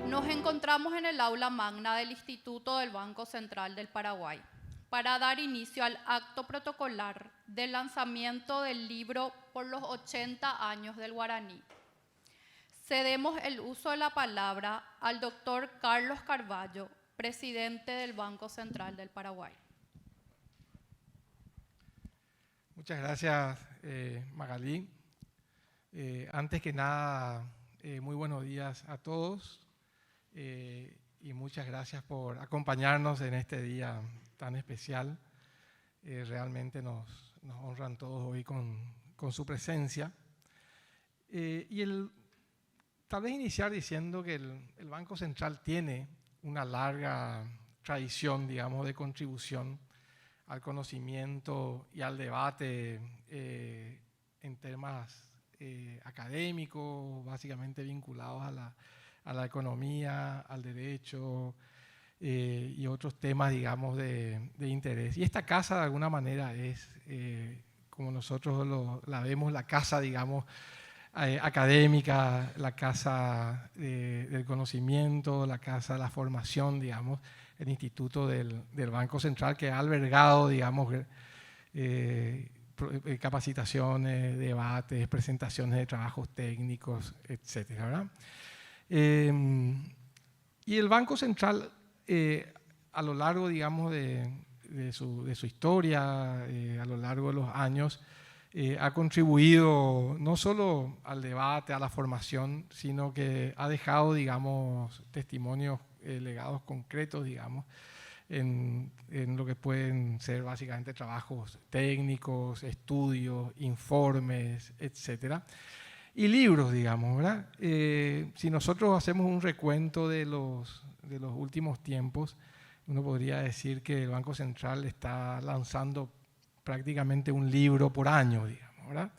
Nos encontramos en el aula magna del Instituto del Banco Central del Paraguay para dar inicio al acto protocolar del lanzamiento del libro por los 80 años del guaraní. Cedemos el uso de la palabra al doctor Carlos Carvalho, presidente del Banco Central del Paraguay. Muchas gracias, Magalí. Antes que nada, muy buenos días a todos y muchas gracias por acompañarnos en este día tan especial. Realmente nos honran todos hoy con su presencia. Tal vez iniciar diciendo que el Banco Central tiene una larga tradición, digamos, de contribución al conocimiento y al debate en temas académicos, básicamente vinculados a la economía, al derecho y otros temas, digamos, de interés. Y esta casa, de alguna manera, es, como nosotros la vemos, la casa, digamos, académica, la casa del conocimiento, la casa de la formación, digamos, el Instituto del Banco Central, que ha albergado, digamos, capacitaciones, debates, presentaciones de trabajos técnicos, etcétera, ¿verdad? Y el Banco Central, a lo largo, digamos, de su historia, a lo largo de los años, ha contribuido no solo al debate, a la formación, sino que ha dejado, digamos, testimonios, legados concretos, digamos, en lo que pueden ser básicamente trabajos técnicos, estudios, informes, etcétera. Y libros, digamos, ¿verdad? Si nosotros hacemos un recuento de los últimos tiempos, uno podría decir que el Banco Central está lanzando prácticamente un libro por año, digamos, ¿verdad?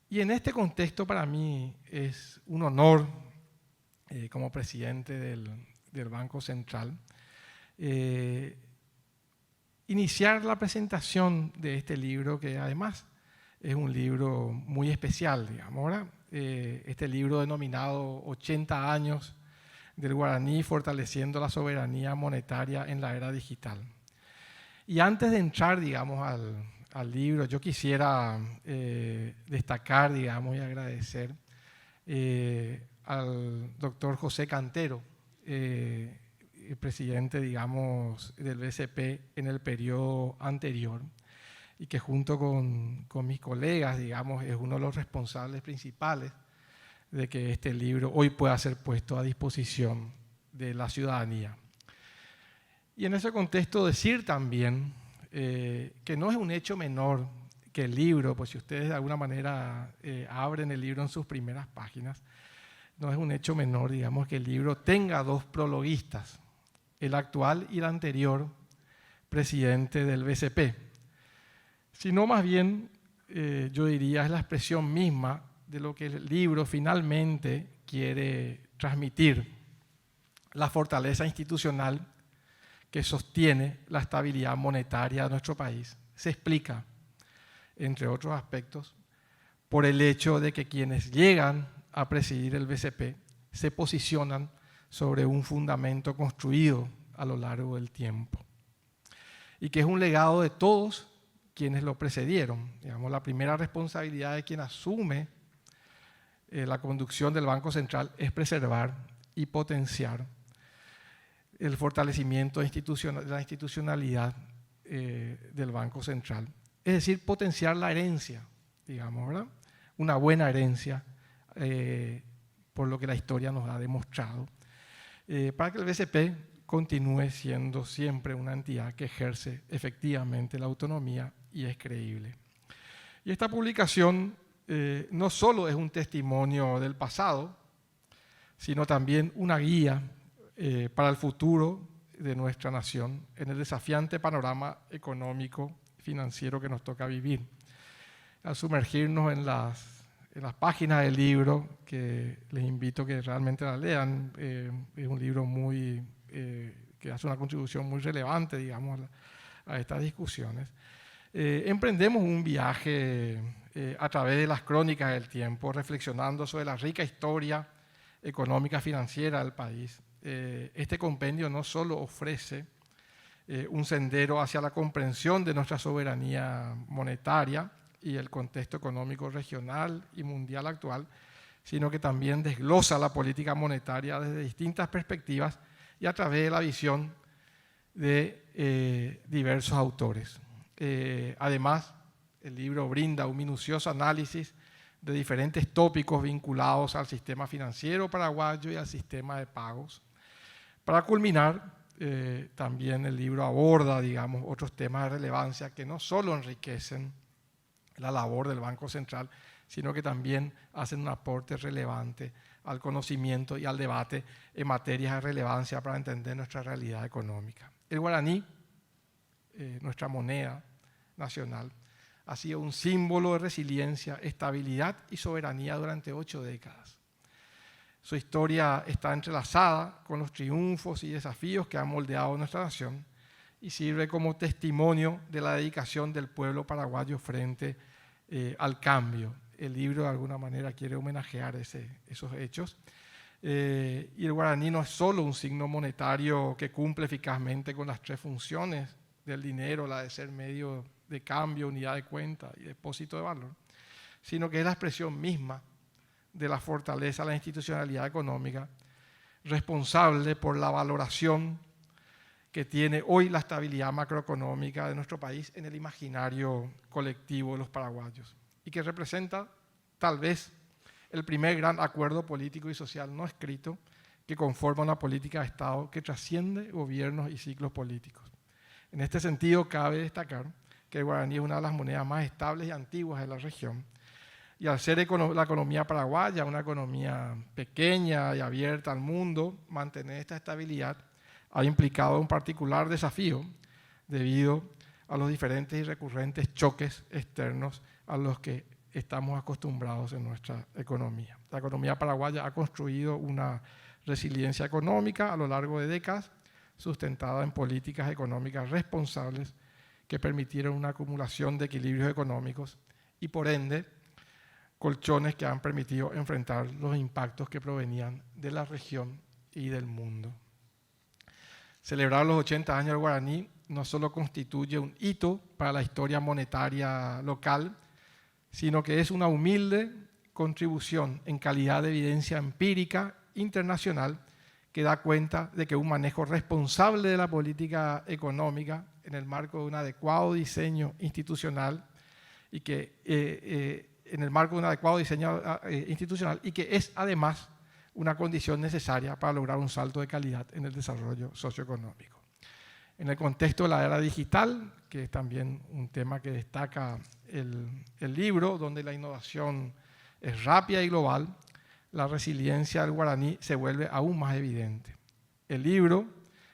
Y en este contexto para mí es un honor, como presidente del Banco Central, iniciar la presentación de este libro, que además es un libro muy especial, digamos, ¿verdad? Este libro denominado 80 años del guaraní fortaleciendo la soberanía monetaria en la era digital. Y antes de entrar, digamos, al libro, yo quisiera destacar, digamos, y agradecer al doctor José Cantero, presidente, digamos, del BCP en el periodo anterior, y que junto con mis colegas, digamos, es uno de los responsables principales de que este libro hoy pueda ser puesto a disposición de la ciudadanía. Y en ese contexto decir también que no es un hecho menor que el libro, pues si ustedes de alguna manera abren el libro en sus primeras páginas, no es un hecho menor, digamos, que el libro tenga dos prologuistas, el actual y el anterior presidente del BCP, sino más bien, yo diría, es la expresión misma de lo que el libro finalmente quiere transmitir, la fortaleza institucional que sostiene la estabilidad monetaria de nuestro país. Se explica, entre otros aspectos, por el hecho de que quienes llegan a presidir el BCP se posicionan sobre un fundamento construido a lo largo del tiempo y que es un legado de todos quienes lo precedieron. Digamos, la primera responsabilidad de quien asume la conducción del Banco Central es preservar y potenciar el fortalecimiento de la institucionalidad del Banco Central. Es decir, potenciar la herencia, digamos, ¿verdad? Una buena herencia, por lo que la historia nos ha demostrado, para que el BCP continúe siendo siempre una entidad que ejerce efectivamente la autonomía y es creíble. Y esta publicación no solo es un testimonio del pasado, sino también una guía para el futuro de nuestra nación en el desafiante panorama económico y financiero que nos toca vivir. Al sumergirnos en las páginas del libro, que les invito a que realmente la lean, es un libro que hace una contribución muy relevante, digamos, a estas discusiones. Emprendemos un viaje a través de las crónicas del tiempo, reflexionando sobre la rica historia económica financiera del país. Este compendio no solo ofrece un sendero hacia la comprensión de nuestra soberanía monetaria y el contexto económico regional y mundial actual, sino que también desglosa la política monetaria desde distintas perspectivas y a través de la visión de diversos autores. Además, el libro brinda un minucioso análisis de diferentes tópicos vinculados al sistema financiero paraguayo y al sistema de pagos. Para culminar, también el libro aborda, digamos, otros temas de relevancia que no solo enriquecen la labor del Banco Central, sino que también hacen un aporte relevante al conocimiento y al debate en materias de relevancia para entender nuestra realidad económica. El guaraní, nuestra moneda nacional, ha sido un símbolo de resiliencia, estabilidad y soberanía durante 8 décadas. Su historia está entrelazada con los triunfos y desafíos que han moldeado nuestra nación y sirve como testimonio de la dedicación del pueblo paraguayo frente al cambio. El libro de alguna manera quiere homenajear esos hechos. Y el guaraní no es solo un signo monetario que cumple eficazmente con las 3 funciones del dinero, la de ser medio de cambio, unidad de cuenta y depósito de valor, sino que es la expresión misma de la fortaleza de la institucionalidad económica, responsable por la valoración que tiene hoy la estabilidad macroeconómica de nuestro país en el imaginario colectivo de los paraguayos y que representa tal vez el primer gran acuerdo político y social no escrito que conforma una política de Estado que trasciende gobiernos y ciclos políticos. En este sentido, cabe destacar que el guaraní es una de las monedas más estables y antiguas de la región, y al ser la economía paraguaya una economía pequeña y abierta al mundo, mantener esta estabilidad ha implicado un particular desafío debido a los diferentes y recurrentes choques externos a los que estamos acostumbrados en nuestra economía. La economía paraguaya ha construido una resiliencia económica a lo largo de décadas, sustentada en políticas económicas responsables que permitieron una acumulación de equilibrios económicos y, por ende, colchones que han permitido enfrentar los impactos que provenían de la región y del mundo. Celebrar los 80 años del guaraní no solo constituye un hito para la historia monetaria local, sino que es una humilde contribución en calidad de evidencia empírica internacional que da cuenta de que un manejo responsable de la política económica en el marco de un adecuado diseño institucional y que es además una condición necesaria para lograr un salto de calidad en el desarrollo socioeconómico. En el contexto de la era digital, que es también un tema que destaca el libro, donde la innovación es rápida y global, la resiliencia del guaraní se vuelve aún más evidente. El libro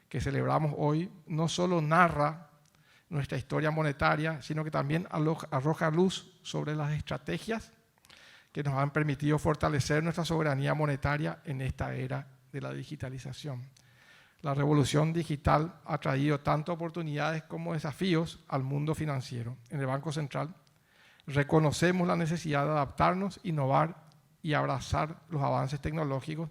que celebramos hoy no solo narra nuestra historia monetaria, sino que también arroja luz sobre las estrategias que nos han permitido fortalecer nuestra soberanía monetaria en esta era de la digitalización. La revolución digital ha traído tanto oportunidades como desafíos al mundo financiero. En el Banco Central reconocemos la necesidad de adaptarnos, innovar y abrazar los avances tecnológicos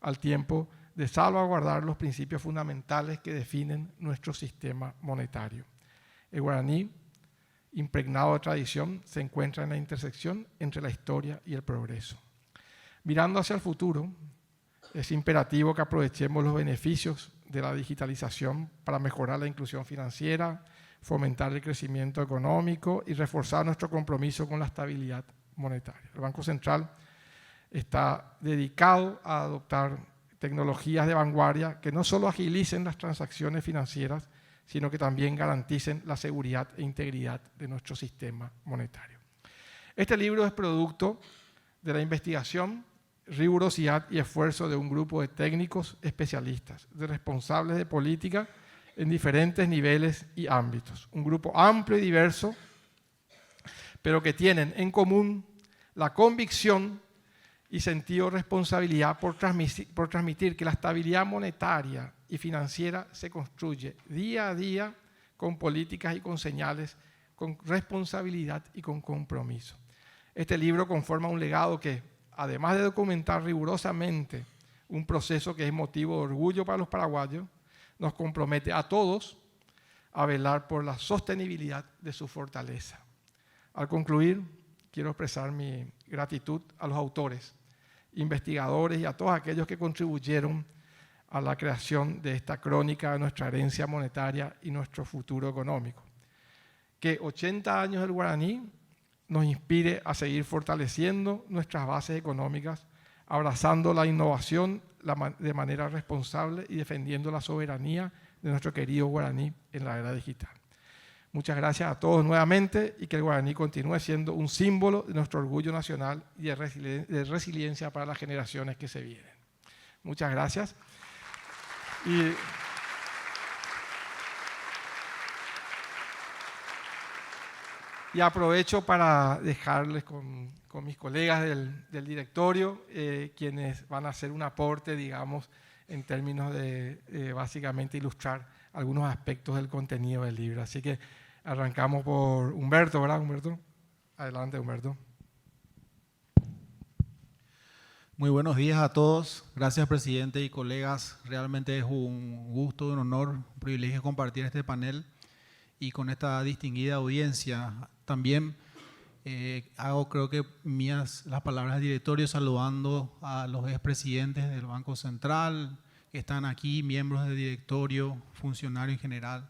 al tiempo de salvaguardar los principios fundamentales que definen nuestro sistema monetario. El guaraní, impregnado de tradición, se encuentra en la intersección entre la historia y el progreso. Mirando hacia el futuro, es imperativo que aprovechemos los beneficios de la digitalización para mejorar la inclusión financiera, fomentar el crecimiento económico y reforzar nuestro compromiso con la estabilidad monetaria. El Banco Central está dedicado a adoptar tecnologías de vanguardia que no solo agilicen las transacciones financieras, sino que también garanticen la seguridad e integridad de nuestro sistema monetario. Este libro es producto de la investigación, rigurosidad y esfuerzo de un grupo de técnicos especialistas, de responsables de política en diferentes niveles y ámbitos. Un grupo amplio y diverso, pero que tienen en común la convicción y sentido de responsabilidad por transmitir que la estabilidad monetaria y financiera se construye día a día con políticas y con señales, con responsabilidad y con compromiso. Este libro conforma un legado que, además de documentar rigurosamente un proceso que es motivo de orgullo para los paraguayos, nos compromete a todos a velar por la sostenibilidad de su fortaleza. Al concluir, quiero expresar mi gratitud a los autores, investigadores y a todos aquellos que contribuyeron a la creación de esta crónica de nuestra herencia monetaria y nuestro futuro económico. Que 80 años del guaraní nos inspire a seguir fortaleciendo nuestras bases económicas, abrazando la innovación de manera responsable y defendiendo la soberanía de nuestro querido guaraní en la era digital. Muchas gracias a todos nuevamente y que el guaraní continúe siendo un símbolo de nuestro orgullo nacional y de resiliencia para las generaciones que se vienen. Muchas gracias. Y aprovecho para dejarles con mis colegas del directorio, quienes van a hacer un aporte, digamos, en términos de básicamente ilustrar algunos aspectos del contenido del libro. Así que arrancamos por Humberto, ¿verdad, Humberto? Adelante, Humberto. Muy buenos días a todos. Gracias, presidente y colegas. Realmente es un gusto, un honor, un privilegio compartir este panel y con esta distinguida audiencia. También hago, creo que mías las palabras del directorio, saludando a los expresidentes del Banco Central que están aquí, miembros del directorio, funcionarios en general,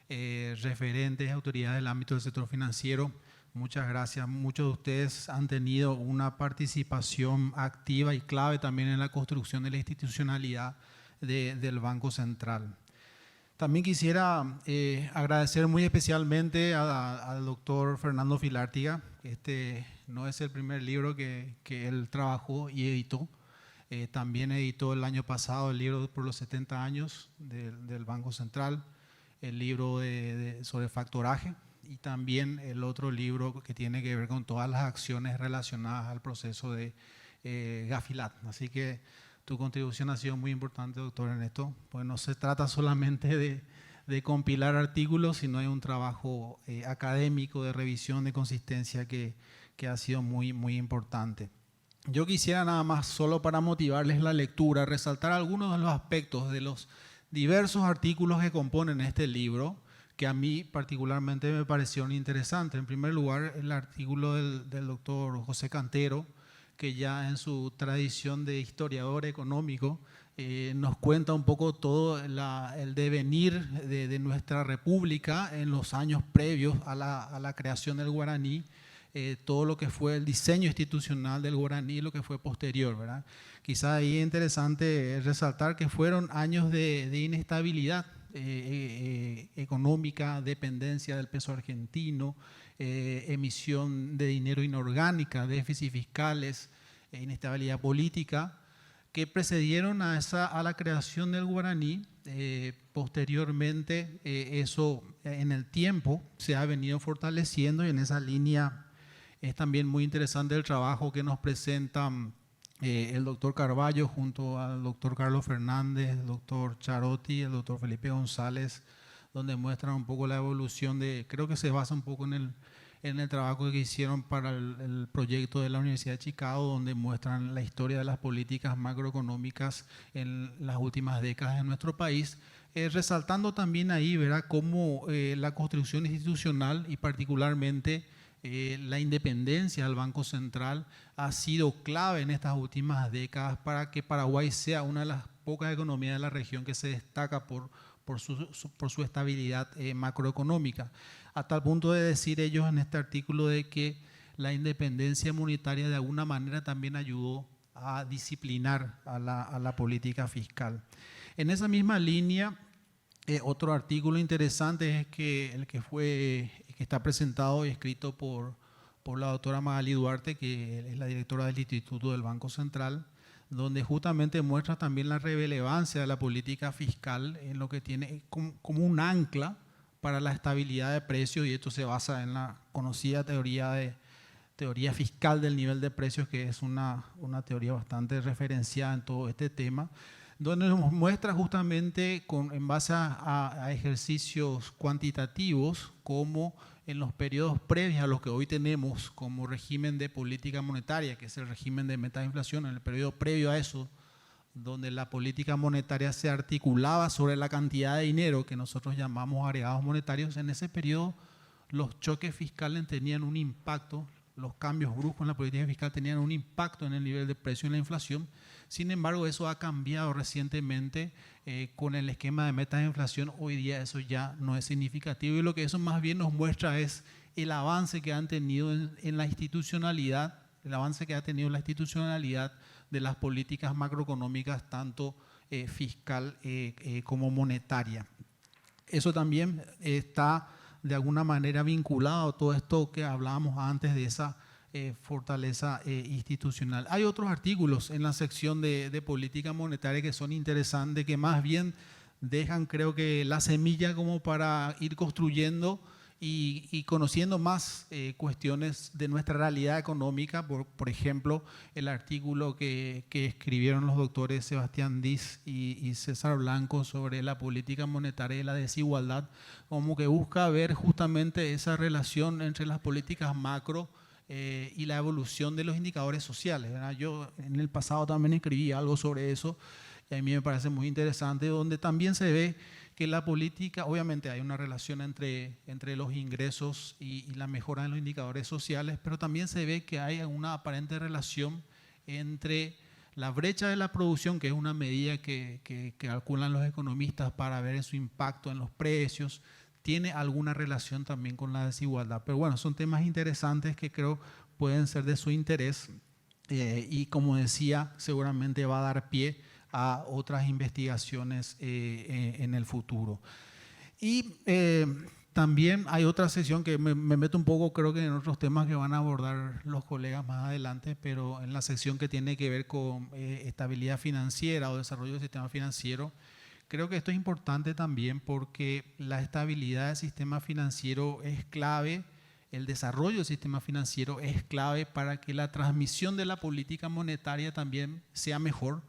referentes, autoridades del ámbito del sector financiero. Muchas gracias. Muchos de ustedes han tenido una participación activa y clave también en la construcción de la institucionalidad del Banco Central. También quisiera agradecer muy especialmente al doctor Fernando Filártiga. Este no es el primer libro que él trabajó y editó. También editó el año pasado el libro por los 70 años del Banco Central, el libro sobre factoraje y también el otro libro que tiene que ver con todas las acciones relacionadas al proceso de Gafilat. Así que tu contribución ha sido muy importante, doctor, en esto, pues no se trata solamente de compilar artículos, sino hay un trabajo académico de revisión, de consistencia que ha sido muy, muy importante. Yo quisiera nada más, solo para motivarles la lectura, resaltar algunos de los aspectos de los diversos artículos que componen este libro, que a mí particularmente me parecieron interesantes. En primer lugar, el artículo del doctor José Cantero, que ya en su tradición de historiador económico nos cuenta un poco todo el devenir de nuestra república en los años previos a la creación del guaraní, todo lo que fue el diseño institucional del guaraní y lo que fue posterior, ¿verdad? Quizá ahí es interesante resaltar que fueron años de inestabilidad económica, dependencia del peso argentino, emisión de dinero inorgánica, déficits fiscales, inestabilidad política, que precedieron a la creación del guaraní. Posteriormente, eso en el tiempo se ha venido fortaleciendo y en esa línea es también muy interesante el trabajo que nos presenta el doctor Carballo junto al doctor Carlos Fernández, el doctor Charotti, el doctor Felipe González, donde muestran un poco la evolución creo que se basa un poco en el trabajo que hicieron para el proyecto de la Universidad de Chicago, donde muestran la historia de las políticas macroeconómicas en las últimas décadas en nuestro país, resaltando también ahí, ¿verdad?, cómo la construcción institucional y particularmente la independencia del Banco Central ha sido clave en estas últimas décadas para que Paraguay sea una de las pocas economías de la región que se destaca por su estabilidad macroeconómica, a tal punto de decir ellos en este artículo de que la independencia monetaria de alguna manera también ayudó a disciplinar a la política fiscal. En esa misma línea, otro artículo interesante es el que está presentado y escrito por la doctora Magali Duarte, que es la directora del Instituto del Banco Central, donde justamente muestra también la relevancia de la política fiscal en lo que tiene como un ancla para la estabilidad de precios, y esto se basa en la conocida teoría fiscal del nivel de precios, que es una teoría bastante referenciada en todo este tema, donde nos muestra justamente en base a ejercicios cuantitativos cómo en los periodos previos a los que hoy tenemos como régimen de política monetaria, que es el régimen de meta de inflación, en el periodo previo a eso, donde la política monetaria se articulaba sobre la cantidad de dinero que nosotros llamamos agregados monetarios, en ese periodo los choques fiscales tenían un impacto, los cambios bruscos en la política fiscal tenían un impacto en el nivel de precio y la inflación. Sin embargo, eso ha cambiado recientemente con el esquema de metas de inflación. Hoy día eso ya no es significativo y lo que eso más bien nos muestra es el avance que han tenido en la institucionalidad, el avance que ha tenido la institucionalidad de las políticas macroeconómicas, tanto fiscal como monetaria. Eso también está de alguna manera vinculado a todo esto que hablábamos antes de esa fortaleza institucional. Hay otros artículos en la sección de política monetaria que son interesantes, que más bien dejan, creo que, la semilla como para ir construyendo y conociendo más cuestiones de nuestra realidad económica. Por ejemplo, el artículo que escribieron los doctores Sebastián Diz y César Blanco sobre la política monetaria y la desigualdad, como que busca ver justamente esa relación entre las políticas macro y la evolución de los indicadores sociales, ¿verdad? Yo en el pasado también escribí algo sobre eso y a mí me parece muy interesante, donde también se ve que la política, obviamente hay una relación entre los ingresos y la mejora de los indicadores sociales, pero también se ve que hay una aparente relación entre la brecha de la producción, que es una medida que calculan los economistas para ver su impacto en los precios, tiene alguna relación también con la desigualdad. Pero bueno, son temas interesantes que creo pueden ser de su interés y como decía, seguramente va a dar pie a otras investigaciones en el futuro. Y también hay otra sesión que me meto un poco, creo que en otros temas que van a abordar los colegas más adelante, pero en la sección que tiene que ver con estabilidad financiera o desarrollo del sistema financiero. Creo que esto es importante también porque la estabilidad del sistema financiero es clave, el desarrollo del sistema financiero es clave para que la transmisión de la política monetaria también sea mejor,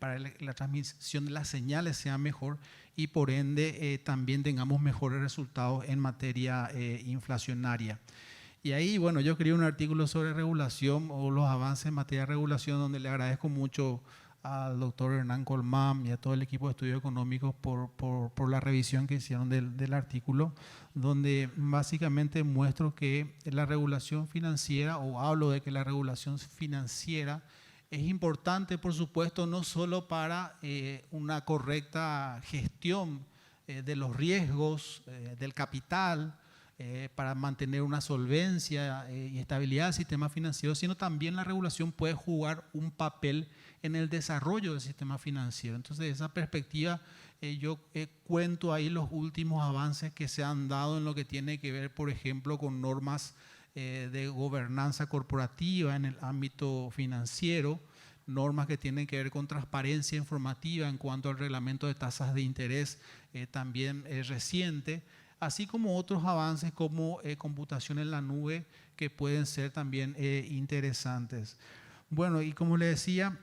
para la transmisión de las señales sea mejor y por ende también tengamos mejores resultados en materia inflacionaria. Y ahí, bueno, yo escribí un artículo sobre regulación o los avances en materia de regulación, donde le agradezco mucho al doctor Hernán Colmán y a todo el equipo de estudios económicos por la revisión que hicieron del artículo, donde básicamente muestro que la regulación financiera, o hablo de que la regulación financiera es importante, por supuesto, no solo para una correcta gestión de los riesgos, del capital, para mantener una solvencia y estabilidad del sistema financiero, sino también la regulación puede jugar un papel en el desarrollo del sistema financiero. Entonces, de esa perspectiva, yo cuento ahí los últimos avances que se han dado en lo que tiene que ver, por ejemplo, con normas de gobernanza corporativa en el ámbito financiero, normas que tienen que ver con transparencia informativa en cuanto al reglamento de tasas de interés también reciente, así como otros avances como computación en la nube que pueden ser también interesantes. Bueno, y como les decía,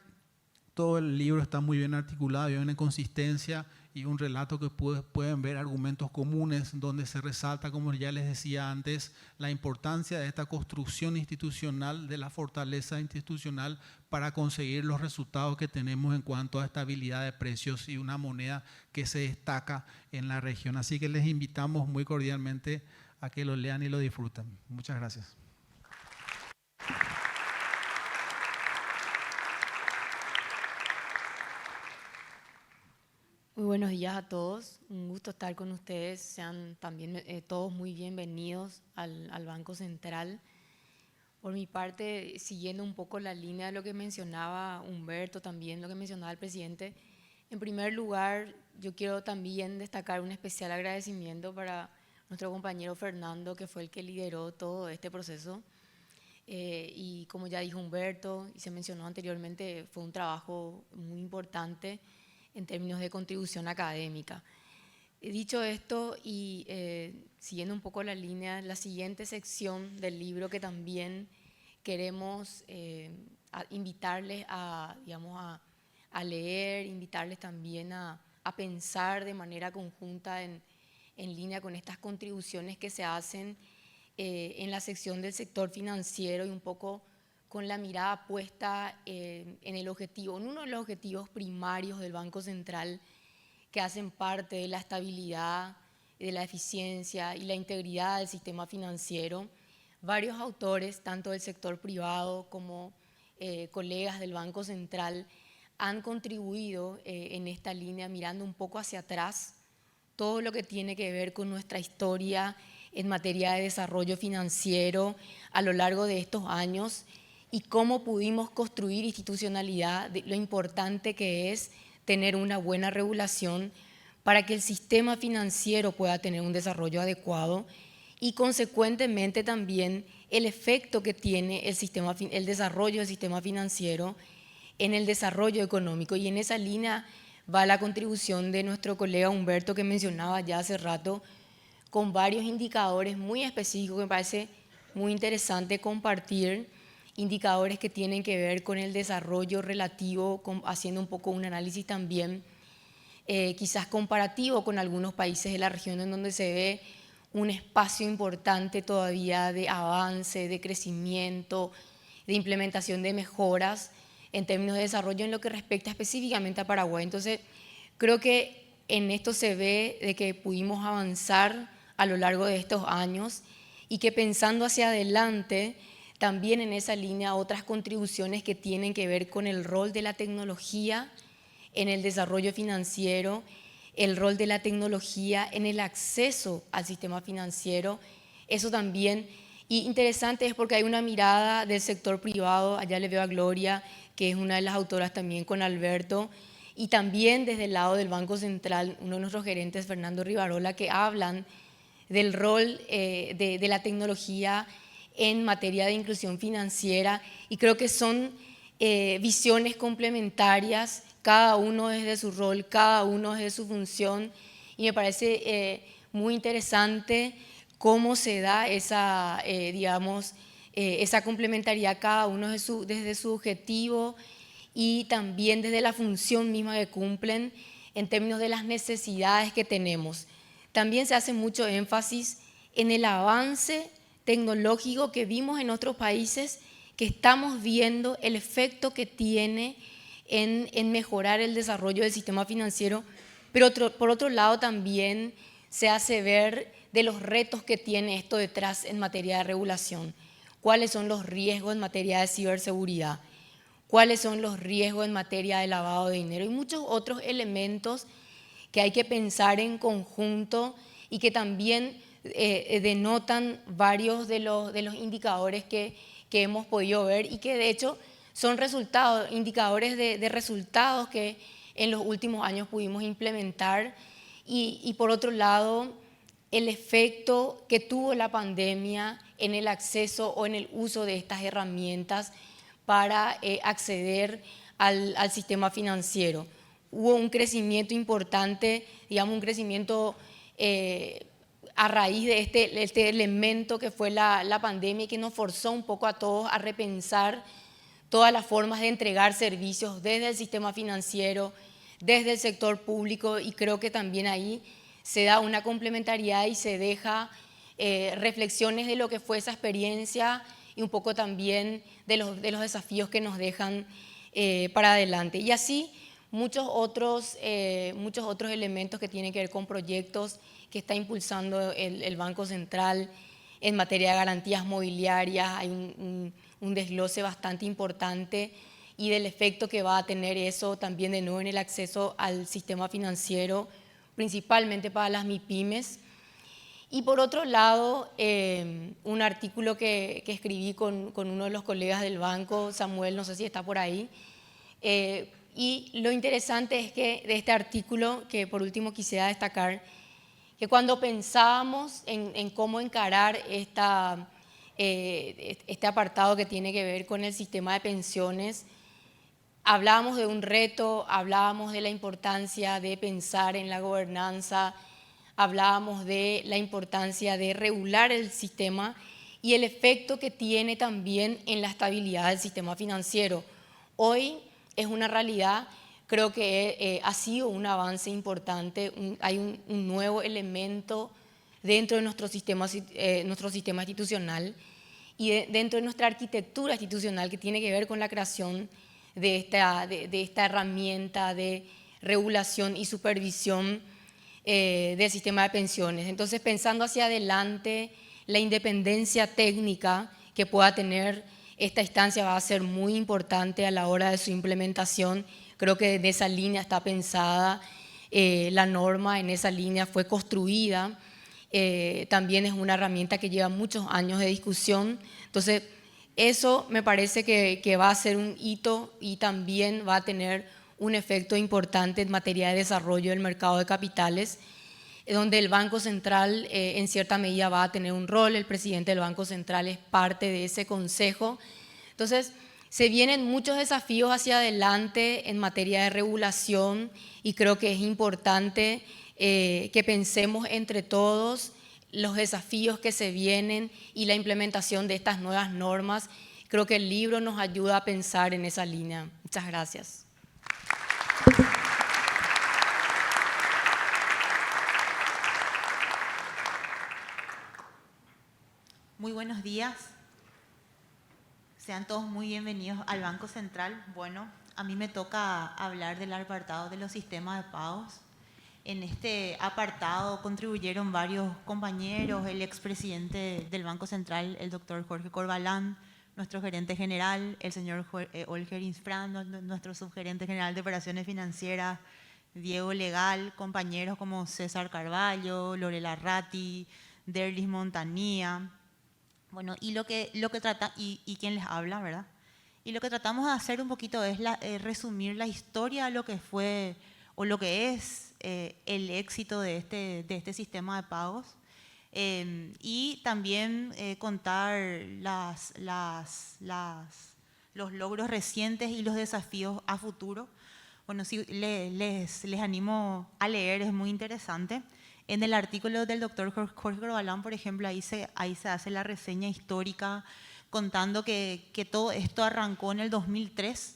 todo el libro está muy bien articulado, hay una consistencia y un relato que pueden ver argumentos comunes donde se resalta, como ya les decía antes, la importancia de esta construcción institucional, de la fortaleza institucional para conseguir los resultados que tenemos en cuanto a estabilidad de precios y una moneda que se destaca en la región. Así que les invitamos muy cordialmente a que lo lean y lo disfruten. Muchas gracias. Muy buenos días a todos, un gusto estar con ustedes, sean también todos muy bienvenidos al Banco Central. Por mi parte, siguiendo un poco la línea de lo que mencionaba Humberto, también lo que mencionaba el presidente, en primer lugar yo quiero también destacar un especial agradecimiento para nuestro compañero Fernando, que fue el que lideró todo este proceso. Y como ya dijo Humberto y se mencionó anteriormente, fue un trabajo muy importante en términos de contribución académica. Dicho esto y siguiendo un poco la línea, la siguiente sección del libro que también queremos invitarles a leer, invitarles también a pensar de manera conjunta en línea con estas contribuciones que se hacen, en la sección del sector financiero y un poco con la mirada puesta en el objetivo, en uno de los objetivos primarios del Banco Central que hacen parte de la estabilidad, de la eficiencia y la integridad del sistema financiero. Varios autores, tanto del sector privado como colegas del Banco Central, han contribuido en esta línea, mirando un poco hacia atrás, todo lo que tiene que ver con nuestra historia en materia de desarrollo financiero a lo largo de estos años y cómo pudimos construir institucionalidad, lo importante que es tener una buena regulación para que el sistema financiero pueda tener un desarrollo adecuado y consecuentemente también el efecto que tiene el desarrollo del sistema financiero en el desarrollo económico. Y en esa línea va la contribución de nuestro colega Humberto, que mencionaba ya hace rato, con varios indicadores muy específicos que me parece muy interesante compartir, indicadores que tienen que ver con el desarrollo relativo, haciendo un poco un análisis también quizás comparativo con algunos países de la región en donde se ve un espacio importante todavía de avance, de crecimiento, de implementación de mejoras en términos de desarrollo en lo que respecta específicamente a Paraguay. Entonces, creo que en esto se ve de que pudimos avanzar a lo largo de estos años y que pensando hacia adelante, también en esa línea otras contribuciones que tienen que ver con el rol de la tecnología en el desarrollo financiero, el rol de la tecnología en el acceso al sistema financiero. Eso también, y interesante es porque hay una mirada del sector privado, allá le veo a Gloria, que es una de las autoras también con Alberto, y también desde el lado del Banco Central, uno de nuestros gerentes, Fernando Rivarola, que hablan del rol de la tecnología en materia de inclusión financiera, y creo que son visiones complementarias, cada uno desde su rol, cada uno desde su función, y me parece muy interesante cómo se da esa, esa complementariedad, cada uno desde su objetivo y también desde la función misma que cumplen en términos de las necesidades que tenemos. También se hace mucho énfasis en el avance tecnológico que vimos en otros países, que estamos viendo el efecto que tiene en mejorar el desarrollo del sistema financiero, pero por otro lado también se hace ver de los retos que tiene esto detrás en materia de regulación. ¿Cuáles son los riesgos en materia de ciberseguridad? ¿Cuáles son los riesgos en materia de lavado de dinero? Y muchos otros elementos que hay que pensar en conjunto y que también denotan varios de los indicadores que hemos podido ver y que de hecho son resultados, indicadores de resultados que en los últimos años pudimos implementar y por otro lado el efecto que tuvo la pandemia en el acceso o en el uso de estas herramientas para acceder al sistema financiero. Hubo un crecimiento importante, digamos un crecimiento a raíz de este elemento que fue la pandemia y que nos forzó un poco a todos a repensar todas las formas de entregar servicios desde el sistema financiero, desde el sector público, y creo que también ahí se da una complementariedad y se deja reflexiones de lo que fue esa experiencia y un poco también de los desafíos que nos dejan para adelante. Y así muchos otros elementos que tienen que ver con proyectos que está impulsando el Banco Central en materia de garantías mobiliarias. Hay un desglose bastante importante y del efecto que va a tener eso también de nuevo en el acceso al sistema financiero, principalmente para las MIPYMES. Y por otro lado, un artículo que escribí con uno de los colegas del banco, Samuel, no sé si está por ahí, y lo interesante es que de este artículo, que por último quisiera destacar, que cuando pensábamos en cómo encarar este apartado que tiene que ver con el sistema de pensiones, hablábamos de un reto, hablábamos de la importancia de pensar en la gobernanza, hablábamos de la importancia de regular el sistema y el efecto que tiene también en la estabilidad del sistema financiero. Hoy es una realidad, creo que ha sido un avance importante, hay un nuevo elemento dentro de nuestro sistema institucional y dentro de nuestra arquitectura institucional, que tiene que ver con la creación de esta herramienta de regulación y supervisión del sistema de pensiones. Entonces, pensando hacia adelante, la independencia técnica que pueda tener esta instancia va a ser muy importante a la hora de su implementación. Creo que en esa línea está pensada la norma, en esa línea fue construida. También es una herramienta que lleva muchos años de discusión. Entonces, eso me parece que va a ser un hito y también va a tener un efecto importante en materia de desarrollo del mercado de capitales, donde el Banco Central en cierta medida va a tener un rol. El presidente del Banco Central es parte de ese consejo. Entonces, se vienen muchos desafíos hacia adelante en materia de regulación y creo que es importante que pensemos entre todos los desafíos que se vienen y la implementación de estas nuevas normas. Creo que el libro nos ayuda a pensar en esa línea. Muchas gracias. Muy buenos días. Sean todos muy bienvenidos al Banco Central. Bueno, a mí me toca hablar del apartado de los sistemas de pagos. En este apartado contribuyeron varios compañeros, el expresidente del Banco Central, el doctor Jorge Corbalán, nuestro gerente general, el señor Olger Insfran, nuestro subgerente general de operaciones financieras, Diego Legal, compañeros como César Carballo, Lorela Ratti, Derlis Montanía. Bueno, y lo que trata, y quien les habla, ¿verdad? Y lo que tratamos de hacer un poquito es resumir la historia de lo que fue o lo que es el éxito de este sistema de pagos, y también contar los logros recientes y los desafíos a futuro. Bueno, sí, les animo a leer, es muy interesante. En el artículo del doctor Jorge Corbalán, por ejemplo, ahí se hace la reseña histórica contando que todo esto arrancó en el 2003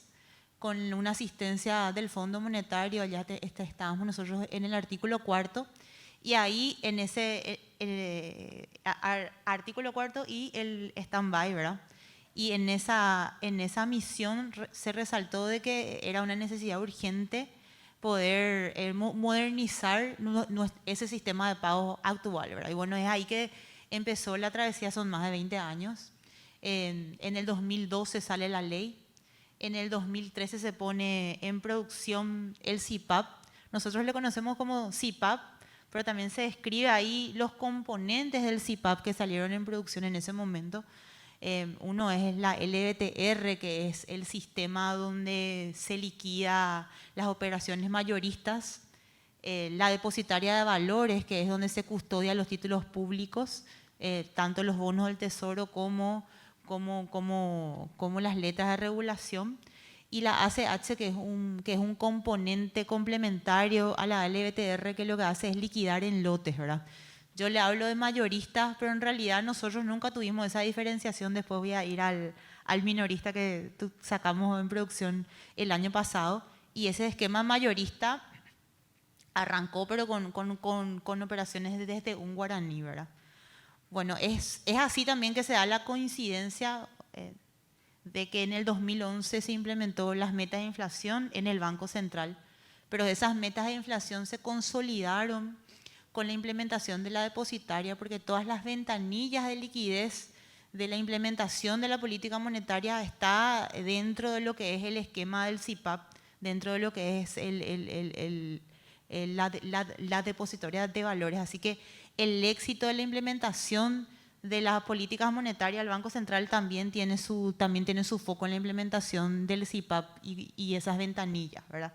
con una asistencia del Fondo Monetario. Ya estábamos nosotros en el artículo 4, y ahí en ese artículo 4 y el stand-by, ¿verdad? Y en esa misión se resaltó de que era una necesidad urgente poder modernizar ese sistema de pago actual, ¿verdad? Y bueno, es ahí que empezó la travesía, son más de 20 años. En el 2012 sale la ley, en el 2013 se pone en producción el CIPAP. Nosotros le conocemos como CIPAP, pero también se describe ahí los componentes del CIPAP que salieron en producción en ese momento. Uno es la LBTR, que es el sistema donde se liquida las operaciones mayoristas, la depositaria de valores, que es donde se custodia los títulos públicos, tanto los bonos del Tesoro como las letras de regulación, y la ACH, que es un componente complementario a la LBTR, que lo que hace es liquidar en lotes, ¿verdad? Yo le hablo de mayoristas, pero en realidad nosotros nunca tuvimos esa diferenciación. Después voy a ir al minorista que sacamos en producción el año pasado, y ese esquema mayorista arrancó pero con operaciones desde un guaraní, ¿verdad? Bueno, es así también que se da la coincidencia de que en el 2011 se implementó las metas de inflación en el Banco Central, pero esas metas de inflación se consolidaron con la implementación de la depositaria, porque todas las ventanillas de liquidez de la implementación de la política monetaria está dentro de lo que es el esquema del CIPAP, dentro de lo que es la depositoria de valores. Así que el éxito de la implementación de las políticas monetarias, el Banco Central también tiene su foco en la implementación del CIPAP y esas ventanillas, ¿verdad?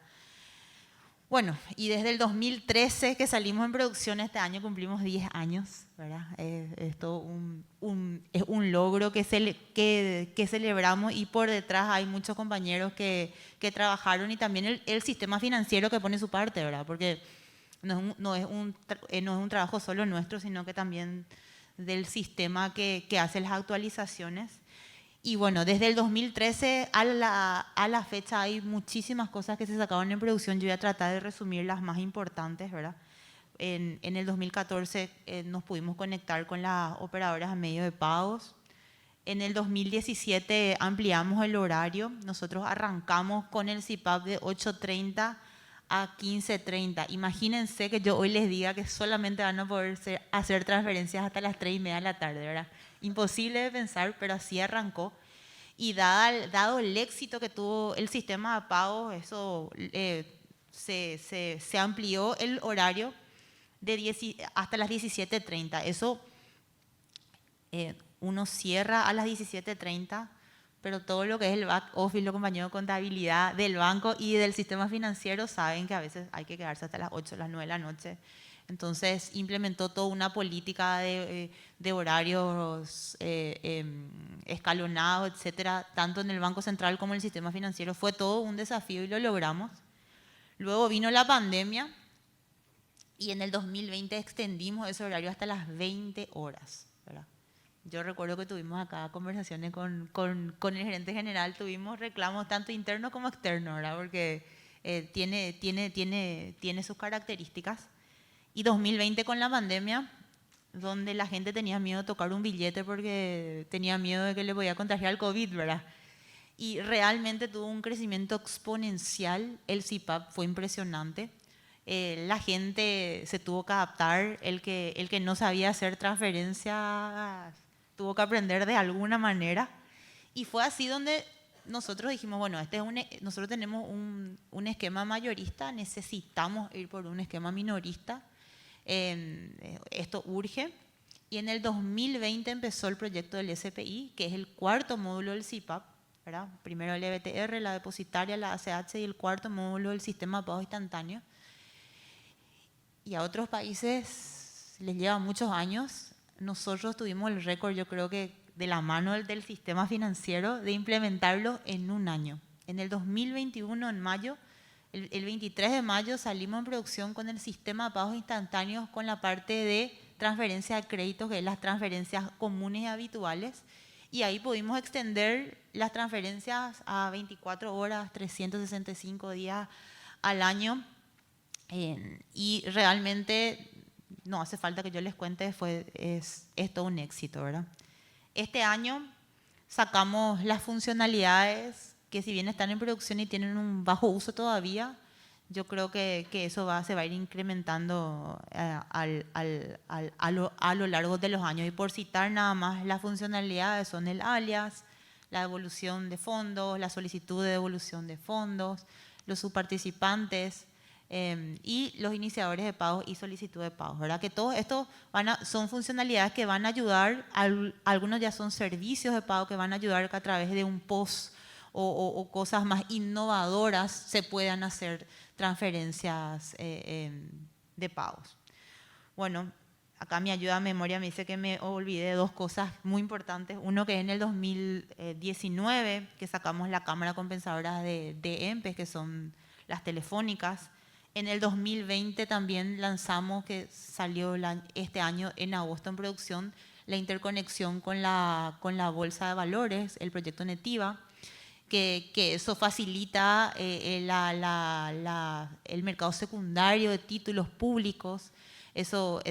Bueno, y desde el 2013 que salimos en producción, este año cumplimos 10 años, ¿verdad? Es todo un logro que celebramos, y por detrás hay muchos compañeros que trabajaron, y también el sistema financiero que pone su parte, ¿verdad? Porque no es un trabajo solo nuestro, sino que también del sistema que hace las actualizaciones. Y bueno, desde el 2013 a la fecha hay muchísimas cosas que se sacaron en producción. Yo voy a tratar de resumir las más importantes, ¿verdad? en el 2014 nos pudimos conectar con las operadoras a medio de pagos. En el 2017 ampliamos el horario. Nosotros arrancamos con el CIPAP de 8:30 a 15:30. Imagínense que yo hoy les diga que solamente van a poder hacer transferencias hasta las 3:30 de la tarde, ¿verdad? Imposible de pensar, pero así arrancó. Y dado el éxito que tuvo el sistema de pagos, eso se amplió el horario hasta las 17:30. Eso uno cierra a las 17:30, pero todo lo que es el back office, los compañeros de contabilidad del banco y del sistema financiero saben que a veces hay que quedarse hasta las 8, las 9 de la noche. Entonces implementó toda una política de horarios escalonados, etcétera, tanto en el Banco Central como en el sistema financiero. Fue todo un desafío y lo logramos. Luego vino la pandemia y en el 2020 extendimos ese horario hasta las 20 horas, ¿verdad? Yo recuerdo que tuvimos acá conversaciones con el gerente general, tuvimos reclamos tanto internos como externos, ¿verdad? Porque tiene sus características. Y 2020 con la pandemia, donde la gente tenía miedo de tocar un billete porque tenía miedo de que le podía contagiar el COVID, ¿verdad? Y realmente tuvo un crecimiento exponencial. El CIPAP fue impresionante. La gente se tuvo que adaptar. El que no sabía hacer transferencias tuvo que aprender de alguna manera. Y fue así donde nosotros dijimos, bueno, nosotros tenemos un esquema mayorista, necesitamos ir por un esquema minorista. Esto urge. Y en el 2020 empezó el proyecto del SPI, que es el cuarto módulo del CIPAP, ¿verdad? Primero el EBTR, la depositaria, la ACH y el cuarto módulo del sistema de pago instantáneo. Y a otros países les lleva muchos años. Nosotros tuvimos el récord, yo creo que de la mano del sistema financiero, de implementarlo en un año. En el 2021, en mayo, el 23 de mayo salimos en producción con el sistema de pagos instantáneos con la parte de transferencia de créditos, que es las transferencias comunes y habituales. Y ahí pudimos extender las transferencias a 24 horas, 365 días al año. Y realmente, no hace falta que yo les cuente, es todo un éxito, ¿verdad? Este año sacamos las funcionalidades que si bien están en producción y tienen un bajo uso todavía, yo creo que eso se va a ir incrementando a lo largo de los años. Y por citar nada más, las funcionalidades son el alias, la devolución de fondos, la solicitud de devolución de fondos, los subparticipantes y los iniciadores de pagos y solicitud de pagos, ¿verdad? Que todo esto son funcionalidades que van a ayudar, algunos ya son servicios de pago que van a ayudar que a través de un POS o cosas más innovadoras se puedan hacer transferencias de pagos. Bueno, acá mi ayuda a memoria me dice que me olvidé de dos cosas muy importantes. Uno que es en el 2019, que sacamos la cámara compensadora de EMPES, que son las telefónicas. En el 2020 también lanzamos, que salió este año en agosto en producción, la interconexión con la Bolsa de Valores, el proyecto Netiva, que eso facilita el mercado secundario de títulos públicos. Eso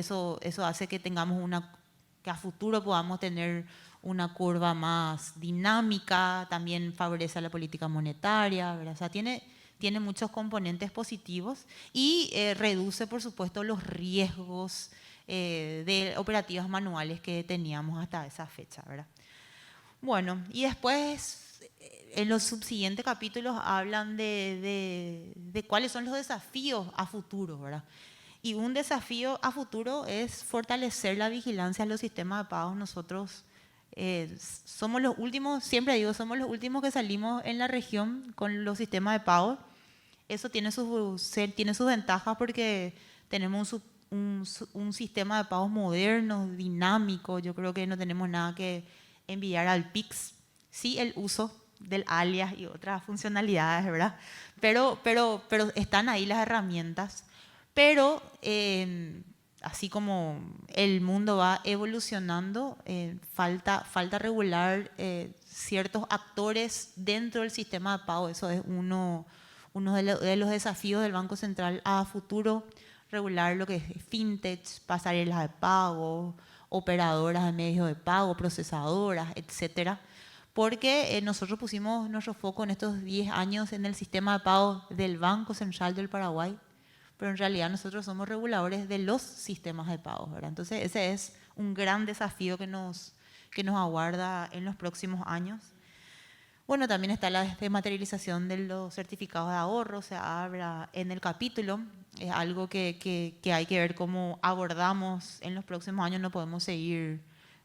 hace que que a futuro podamos tener una curva más dinámica, también favorece a la política monetaria, ¿verdad? O sea, tiene muchos componentes positivos y reduce, por supuesto, los riesgos de operativas manuales que teníamos hasta esa fecha, ¿verdad? Bueno, y después en los subsiguientes capítulos hablan de cuáles son los desafíos a futuro, ¿verdad? Y un desafío a futuro es fortalecer la vigilancia de los sistemas de pagos. Nosotros somos los últimos, siempre digo, somos los últimos que salimos en la región con los sistemas de pago. Eso tiene sus ventajas porque tenemos un sistema de pagos moderno, dinámico. Yo creo que no tenemos nada que envidiar al PIX. Sí, el uso del alias y otras funcionalidades, ¿verdad? Pero están ahí las herramientas. Pero así como el mundo va evolucionando, falta regular ciertos actores dentro del sistema de pago. Eso es uno de los desafíos del Banco Central a futuro. regular lo que es fintech, pasarelas de pago, operadoras de medios de pago, procesadoras, etcétera. Porque nosotros pusimos nuestro foco en estos 10 años en el sistema de pago del Banco Central del Paraguay, pero en realidad nosotros somos reguladores de los sistemas de pago, ¿verdad? Entonces ese es un gran desafío que nos aguarda en los próximos años. Bueno, también está la desmaterialización de los certificados de ahorro, se habla en el capítulo, es algo que hay que ver cómo abordamos en los próximos años. No podemos seguir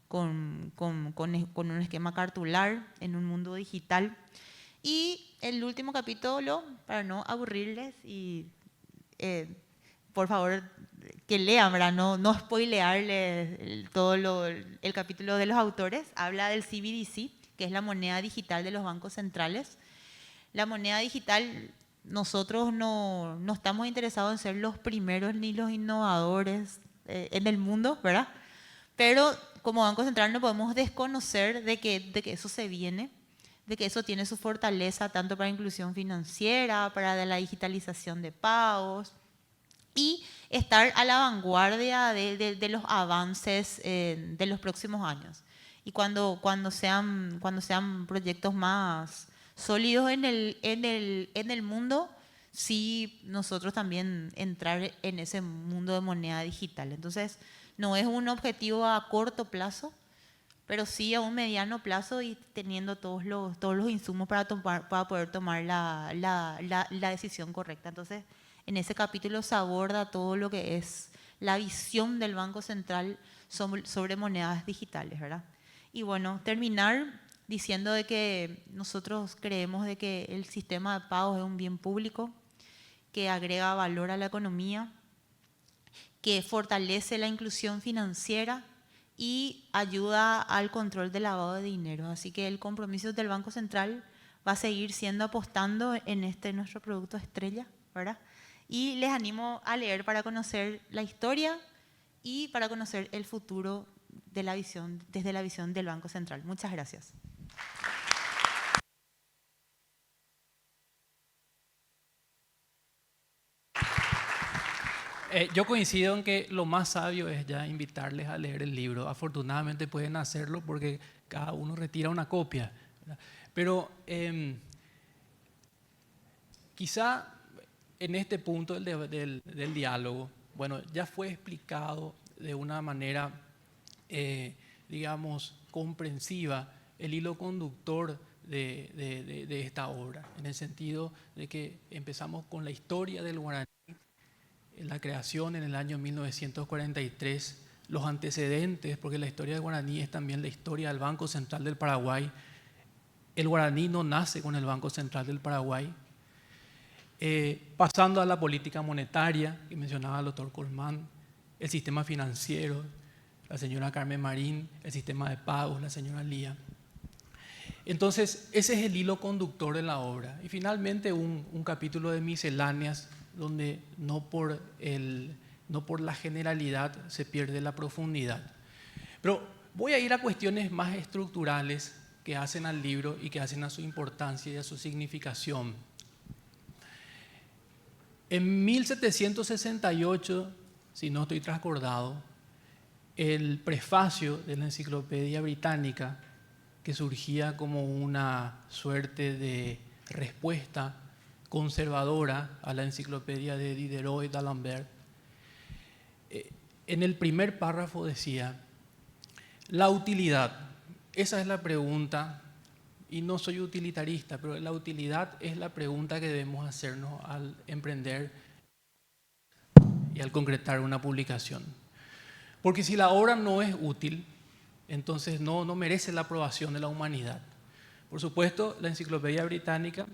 con un esquema cartular en un mundo digital. Y el último capítulo, para no aburrirles y por favor que lean, ¿verdad? No spoilearles todo el capítulo de los autores, habla del CBDC, que es la moneda digital de los bancos centrales. La moneda digital, nosotros no estamos interesados en ser los primeros ni los innovadores en el mundo, ¿verdad? Pero como Banco Central no podemos desconocer de que eso se viene, de que eso tiene su fortaleza tanto para inclusión financiera, para la digitalización de pagos y estar a la vanguardia de los avances de los próximos años. Y cuando sean proyectos más sólidos en el mundo, sí nosotros también entrar en ese mundo de moneda digital. Entonces, no es un objetivo a corto plazo, pero sí a un mediano plazo y teniendo todos los insumos para poder tomar la decisión correcta. Entonces, en ese capítulo se aborda todo lo que es la visión del Banco Central sobre monedas digitales, ¿verdad? Y bueno, terminar diciendo de que nosotros creemos de que el sistema de pagos es un bien público que agrega valor a la economía, que fortalece la inclusión financiera y ayuda al control del lavado de dinero. Así que el compromiso del Banco Central va a seguir siendo apostando en nuestro producto estrella, ¿verdad? Y les animo a leer para conocer la historia y para conocer el futuro de la visión, desde la visión del Banco Central. Muchas gracias. Yo coincido en que lo más sabio es ya invitarles a leer el libro. Afortunadamente pueden hacerlo porque cada uno retira una copia, ¿verdad? Pero quizá en este punto del diálogo, bueno, ya fue explicado de una manera, digamos, comprensiva el hilo conductor de esta obra, en el sentido de que empezamos con la historia del guaraní, la creación en el año 1943, los antecedentes, porque la historia del guaraní es también la historia del Banco Central del Paraguay. El guaraní no nace con el Banco Central del Paraguay. Pasando a la política monetaria, que mencionaba el doctor Colmán, el sistema financiero, la señora Carmen Marín, el sistema de pagos, la señora Lía. Entonces, ese es el hilo conductor de la obra. Y finalmente un capítulo de misceláneas donde no por la generalidad se pierde la profundidad. Pero voy a ir a cuestiones más estructurales que hacen al libro y que hacen a su importancia y a su significación. En 1768, si no estoy trascordado, el prefacio de la Enciclopedia Británica, que surgía como una suerte de respuesta conservadora a la enciclopedia de Diderot y d'Alembert, en el primer párrafo decía: la utilidad, esa es la pregunta, y no soy utilitarista, pero la utilidad es la pregunta que debemos hacernos al emprender y al concretar una publicación. Porque si la obra no es útil, entonces no merece la aprobación de la humanidad. Por supuesto, la Enciclopedia Británica,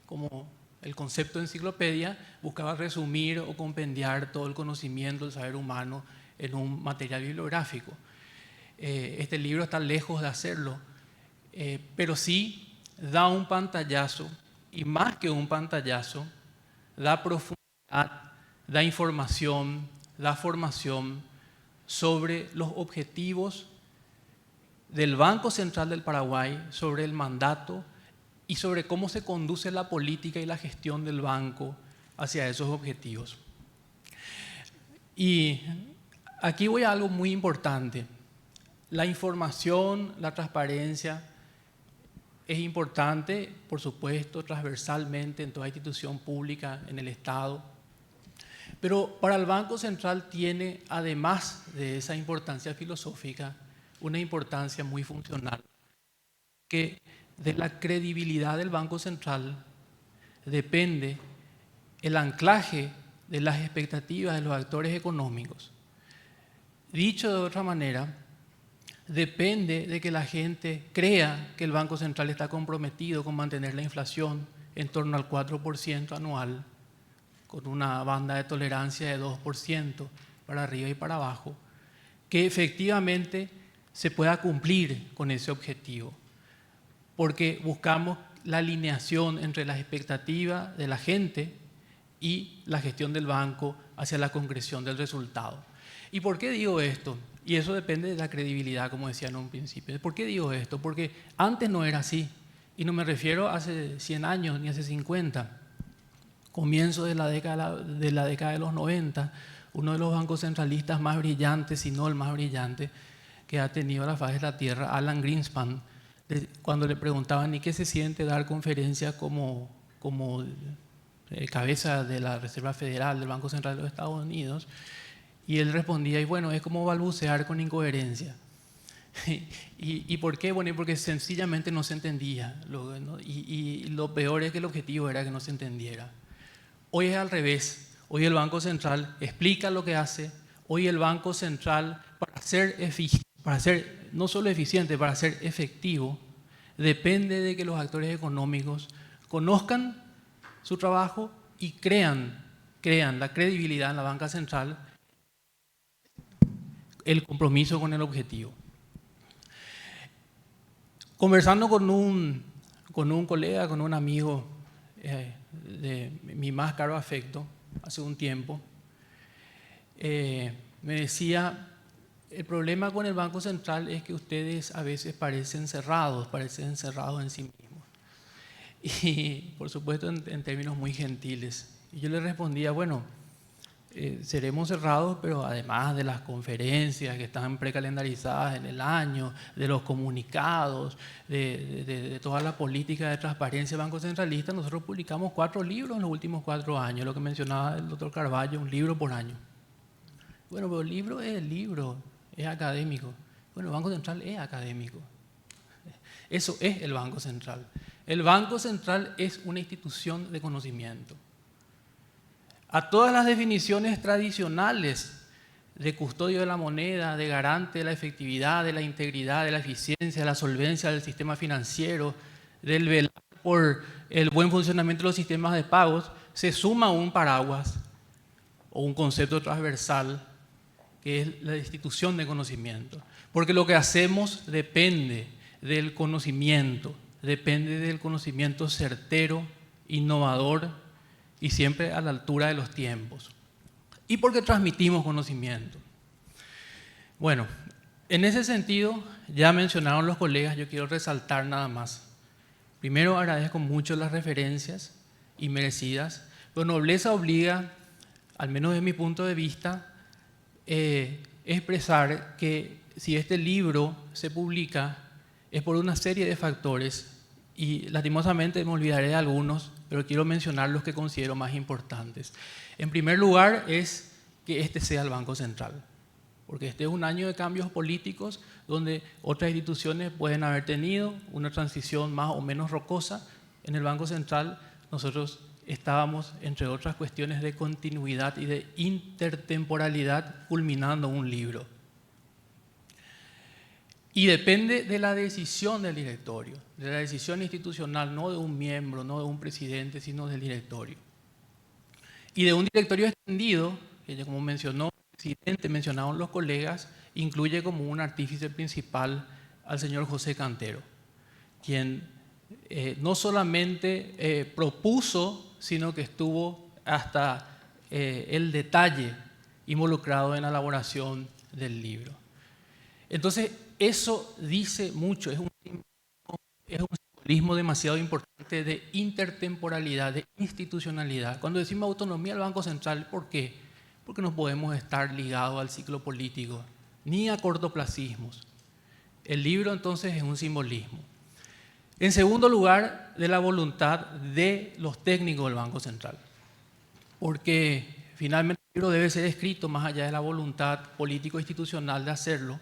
como el concepto de enciclopedia, buscaba resumir o compendiar todo el conocimiento del saber humano en un material bibliográfico. Este libro está lejos de hacerlo, pero sí da un pantallazo, y más que un pantallazo, da profundidad, da información, da formación sobre los objetivos del Banco Central del Paraguay, sobre el mandato y sobre cómo se conduce la política y la gestión del banco hacia esos objetivos. Y aquí voy a algo muy importante. La información, la transparencia es importante, por supuesto, transversalmente en toda institución pública, en el Estado. Pero para el Banco Central tiene, además de esa importancia filosófica, una importancia muy funcional, que de la credibilidad del Banco Central depende el anclaje de las expectativas de los actores económicos. Dicho de otra manera, depende de que la gente crea que el Banco Central está comprometido con mantener la inflación en torno al 4% anual, con una banda de tolerancia de 2% para arriba y para abajo, que efectivamente se pueda cumplir con ese objetivo, porque buscamos la alineación entre las expectativas de la gente y la gestión del banco hacia la concreción del resultado. ¿Y por qué digo esto? Y eso depende de la credibilidad, como decía en un principio. ¿Por qué digo esto? Porque antes no era así, y no me refiero a hace 100 años ni hace 50. Comienzo de la década de los 90, uno de los bancos centralistas más brillantes, si no el más brillante, que ha tenido la faz de la Tierra, Alan Greenspan, cuando le preguntaban ¿y qué se siente dar conferencias como cabeza de la Reserva Federal del Banco Central de los Estados Unidos? Y él respondía, y bueno, es como balbucear con incoherencia. ¿Y por qué? Bueno, porque sencillamente no se entendía. Y lo peor es que el objetivo era que no se entendiera. Hoy es al revés. Hoy el Banco Central explica lo que hace. Hoy el Banco Central, para ser no solo eficiente, para ser efectivo, depende de que los actores económicos conozcan su trabajo y crean la credibilidad en la banca central, el compromiso con el objetivo. Conversando con un colega, con un amigo de mi más caro afecto, hace un tiempo, me decía, el problema con el Banco Central es que ustedes a veces parecen encerrados en sí mismos. Y por supuesto en términos muy gentiles. Y yo le respondía, bueno, seremos cerrados, pero además de las conferencias que están precalendarizadas en el año, de los comunicados, de toda la política de transparencia del Banco Centralista, nosotros publicamos 4 libros en los últimos 4 años, lo que mencionaba el doctor Carballo, un libro por año. Bueno, pero el libro es el libro, es académico. Bueno, el Banco Central es académico. Eso es el Banco Central. El Banco Central es una institución de conocimiento. A todas las definiciones tradicionales de custodio de la moneda, de garante de la efectividad, de la integridad, de la eficiencia, de la solvencia del sistema financiero, del velar por el buen funcionamiento de los sistemas de pagos, se suma un paraguas o un concepto transversal que es la institución de conocimiento. Porque lo que hacemos depende del conocimiento certero, innovador, y siempre a la altura de los tiempos. Y porque transmitimos conocimiento. Bueno, en ese sentido, ya mencionaron los colegas, yo quiero resaltar nada más. Primero, agradezco mucho las referencias y merecidas, pero nobleza obliga, al menos desde mi punto de vista, expresar que si este libro se publica es por una serie de factores y lastimosamente me olvidaré de algunos, pero quiero mencionar los que considero más importantes. En primer lugar es que este sea el Banco Central, porque este es un año de cambios políticos donde otras instituciones pueden haber tenido una transición más o menos rocosa. En el Banco Central nosotros estábamos, entre otras cuestiones de continuidad y de intertemporalidad, culminando un libro. Y depende de la decisión del directorio, de la decisión institucional, no de un miembro, no de un presidente, sino del directorio. Y de un directorio extendido, que ya como mencionó el presidente, mencionaron los colegas, incluye como un artífice principal al señor José Cantero, quien no solamente propuso, sino que estuvo hasta el detalle involucrado en la elaboración del libro. Entonces, eso dice mucho, es un simbolismo demasiado importante de intertemporalidad, de institucionalidad. Cuando decimos autonomía del Banco Central, ¿por qué? porque no podemos estar ligados al ciclo político, ni a cortoplacismos. El libro entonces es un simbolismo. En segundo lugar, de la voluntad de los técnicos del Banco Central, porque finalmente el libro debe ser escrito más allá de la voluntad político-institucional de hacerlo,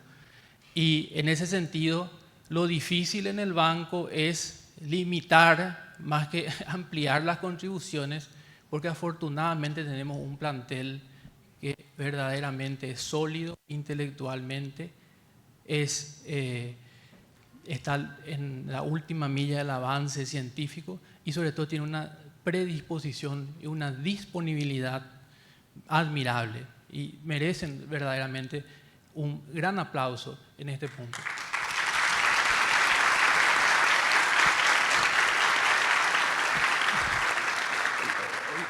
y en ese sentido lo difícil en el banco es limitar más que ampliar las contribuciones, porque afortunadamente tenemos un plantel que verdaderamente es sólido intelectualmente, está en la última milla del avance científico y sobre todo tiene una predisposición y una disponibilidad admirable y merecen verdaderamente un gran aplauso en este punto.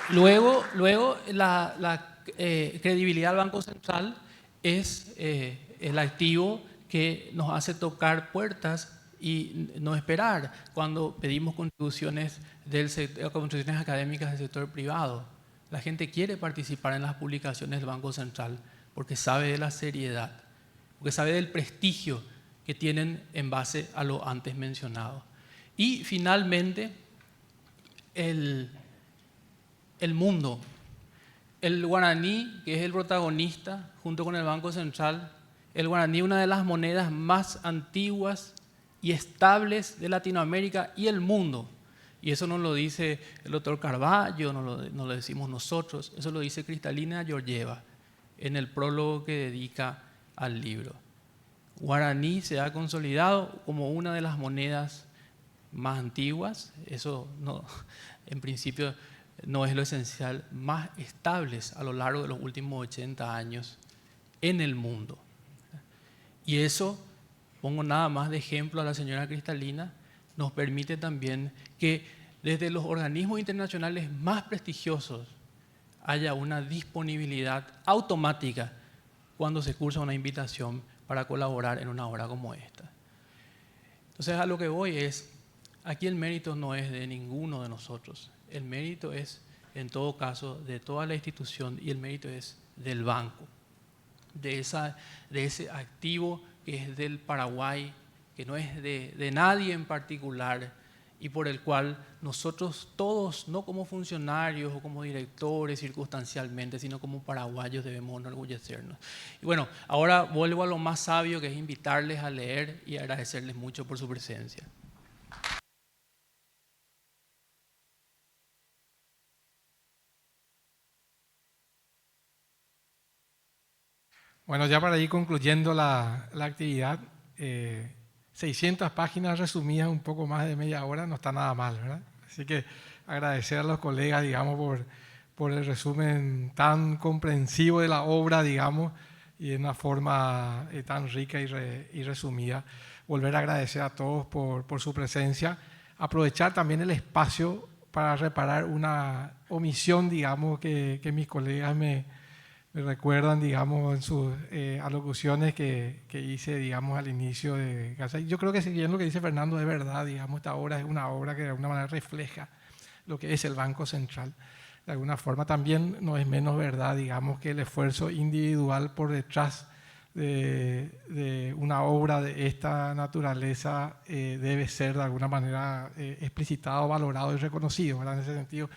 Luego la credibilidad del Banco Central es el activo que nos hace tocar puertas y no esperar cuando pedimos contribuciones académicas del sector privado. La gente quiere participar en las publicaciones del Banco Central porque sabe de la seriedad, porque sabe del prestigio que tienen en base a lo antes mencionado. Y finalmente, el mundo. El guaraní, que es el protagonista, junto con el Banco Central, el guaraní es una de las monedas más antiguas y estables de Latinoamérica y el mundo. Y eso no lo dice el doctor Carballo, no lo decimos nosotros, eso lo dice Cristalina Georgieva en el prólogo que dedica al libro. Guaraní se ha consolidado como una de las monedas más antiguas, eso no, en principio no es lo esencial, más estables a lo largo de los últimos 80 años en el mundo. Y eso, pongo nada más de ejemplo a la señora Cristalina, nos permite también que desde los organismos internacionales más prestigiosos haya una disponibilidad automática cuando se cursa una invitación para colaborar en una obra como esta. Entonces, a lo que voy es, aquí el mérito no es de ninguno de nosotros, el mérito es, en todo caso, de toda la institución y el mérito es del banco, de ese activo que es del Paraguay, que no es de nadie en particular y por el cual nosotros todos, no como funcionarios o como directores circunstancialmente, sino como paraguayos debemos enorgullecernos. Y bueno, ahora vuelvo a lo más sabio, que es invitarles a leer y agradecerles mucho por su presencia. Bueno, ya para ir concluyendo la actividad, 600 páginas resumidas, un poco más de media hora, no está nada mal, ¿verdad? Así que agradecer a los colegas, digamos, por el resumen tan comprensivo de la obra, digamos, y de una forma tan rica y resumida. Volver a agradecer a todos por su presencia. Aprovechar también el espacio para reparar una omisión, digamos, que mis colegas me recuerdan, digamos, en sus alocuciones que hice, digamos, al inicio de casa. Yo creo que si bien lo que dice Fernando es verdad, digamos, esta obra es una obra que de alguna manera refleja lo que es el Banco Central. De alguna forma también no es menos verdad, digamos, que el esfuerzo individual por detrás de una obra de esta naturaleza debe ser de alguna manera explicitado, valorado y reconocido, ¿verdad? En ese sentido,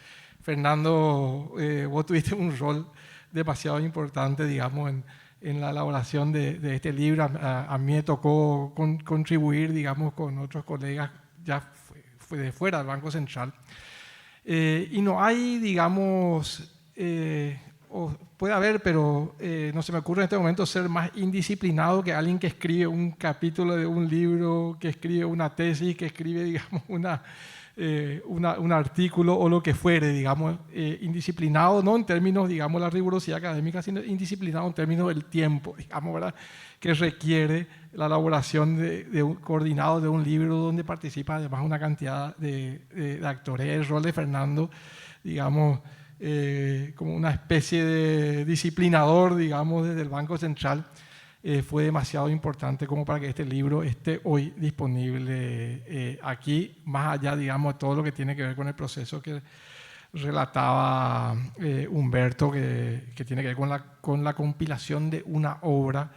Fernando, vos tuviste un rol demasiado importante, digamos, en la elaboración de este libro. A mí me tocó contribuir, digamos, con otros colegas ya fue de fuera del Banco Central. Y no hay, digamos, o puede haber, pero no se me ocurre en este momento ser más indisciplinado que alguien que escribe un capítulo de un libro, que escribe una tesis, que escribe, digamos, un artículo o lo que fuere, digamos, indisciplinado, no en términos, digamos, la rigurosidad académica, sino indisciplinado en términos del tiempo, digamos, ¿verdad?, que requiere la elaboración de un coordinado de un libro donde participa además una cantidad de actores. El rol de Fernando, digamos, como una especie de disciplinador, digamos, desde el Banco Central, fue demasiado importante como para que este libro esté hoy disponible aquí, más allá, digamos, de todo lo que tiene que ver con el proceso que relataba Humberto, que tiene que ver con la compilación de una obra,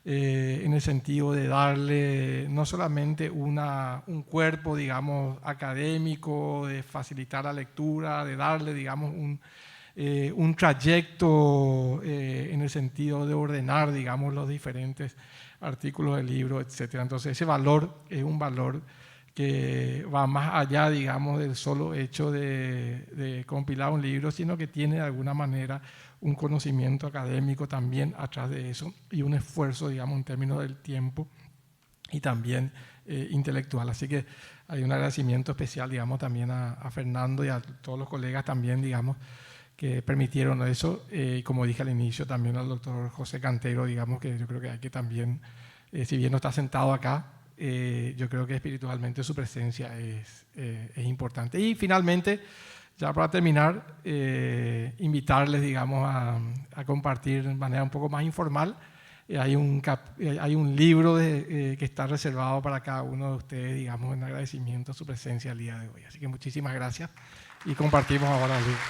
en el sentido de darle no solamente un cuerpo, digamos, académico, de facilitar la lectura, de darle, digamos, un trayecto en el sentido de ordenar, digamos, los diferentes artículos del libro, etc. Entonces, ese valor es un valor que va más allá, digamos, del solo hecho de compilar un libro, sino que tiene de alguna manera un conocimiento académico también atrás de eso y un esfuerzo, digamos, en términos del tiempo y también intelectual. Así que hay un agradecimiento especial, digamos, también a Fernando y a todos los colegas también, digamos, que permitieron eso. Y como dije al inicio, también al doctor José Cantero, digamos, que yo creo que hay que también, si bien no está sentado acá, yo creo que espiritualmente su presencia es importante. Y finalmente, ya para terminar, invitarles, digamos, a compartir de manera un poco más informal. Hay un libro que está reservado para cada uno de ustedes, digamos, en agradecimiento a su presencia el día de hoy. Así que muchísimas gracias y compartimos ahora el libro.